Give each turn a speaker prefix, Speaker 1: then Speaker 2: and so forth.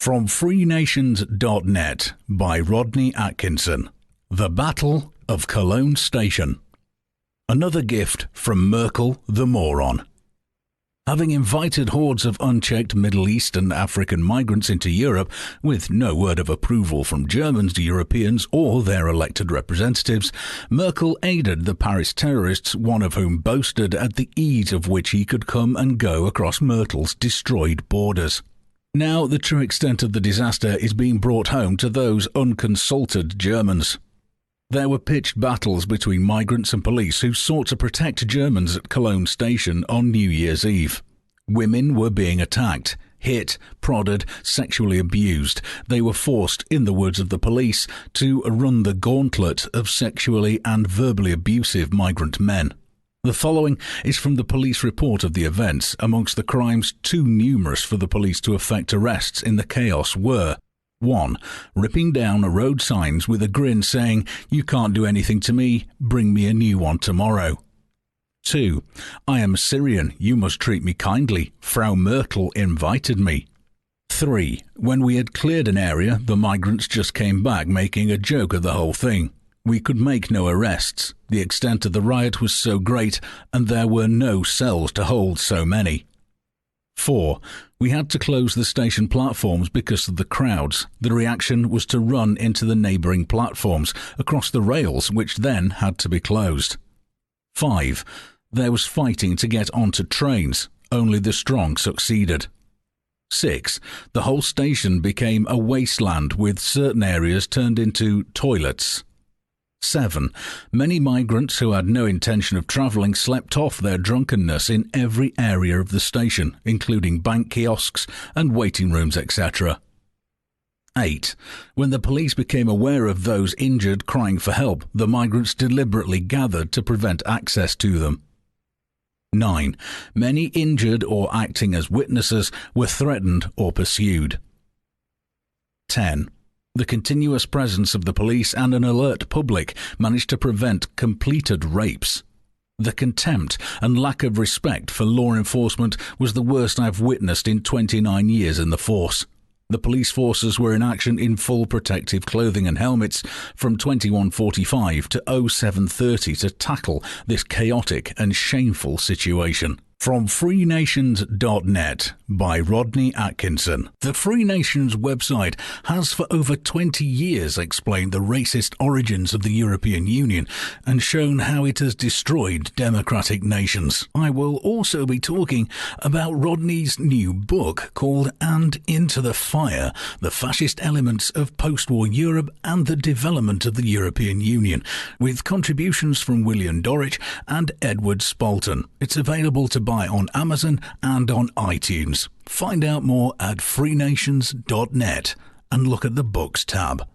Speaker 1: From Freenations.net by Rodney Atkinson. The Battle of Cologne Station. Another gift from Merkel the moron. Having invited hordes of unchecked Middle East and African migrants into Europe, with no word of approval from Germans, Europeans or their elected representatives, Merkel aided the Paris terrorists, one of whom boasted at the ease of which he could come and go across Merkel's destroyed borders. Now the true extent of the disaster is being brought home to those unconsulted Germans. There were pitched battles between migrants and police who sought to protect Germans at Cologne station on New Year's Eve. Women were being attacked, hit, prodded, sexually abused. They were forced, in the words of the police, to run the gauntlet of sexually and verbally abusive migrant men. The following is from the police report of the events. Amongst the crimes too numerous for the police to effect arrests in the chaos were: 1. Ripping down road signs with a grin saying, "You can't do anything to me, bring me a new one tomorrow." 2. "I am Syrian, you must treat me kindly, Frau Merkel invited me." 3. When we had cleared an area, the migrants just came back making a joke of the whole thing. We could make no arrests. The extent of the riot was so great, and there were no cells to hold so many. 4. We had to close the station platforms because of the crowds. The reaction was to run into the neighbouring platforms, across the rails, which then had to be closed. 5. There was fighting to get onto trains. Only the strong succeeded. 6. The whole station became a wasteland, with certain areas turned into toilets. 7. Many migrants who had no intention of travelling slept off their drunkenness in every area of the station, including bank kiosks and waiting rooms, etc. 8. When the police became aware of those injured crying for help, the migrants deliberately gathered to prevent access to them. 9. Many injured or acting as witnesses were threatened or pursued. 10. The continuous presence of the police and an alert public managed to prevent completed rapes. The contempt and lack of respect for law enforcement was the worst I've witnessed in 29 years in the force. The police forces were in action in full protective clothing and helmets from 21:45 to 07:30 to tackle this chaotic and shameful situation. From Freenations.net by Rodney Atkinson. The Freenations website has for over 20 years explained the racist origins of the European Union and shown how it has destroyed democratic nations. I will also be talking about Rodney's new book called And Into the Fire, the Fascist Elements of Post-War Europe and the Development of the European Union, with contributions from William Dorrich and Edward Spalton. It's available to buy on Amazon and on iTunes. Find out more at Freenations.net and look at the Books tab.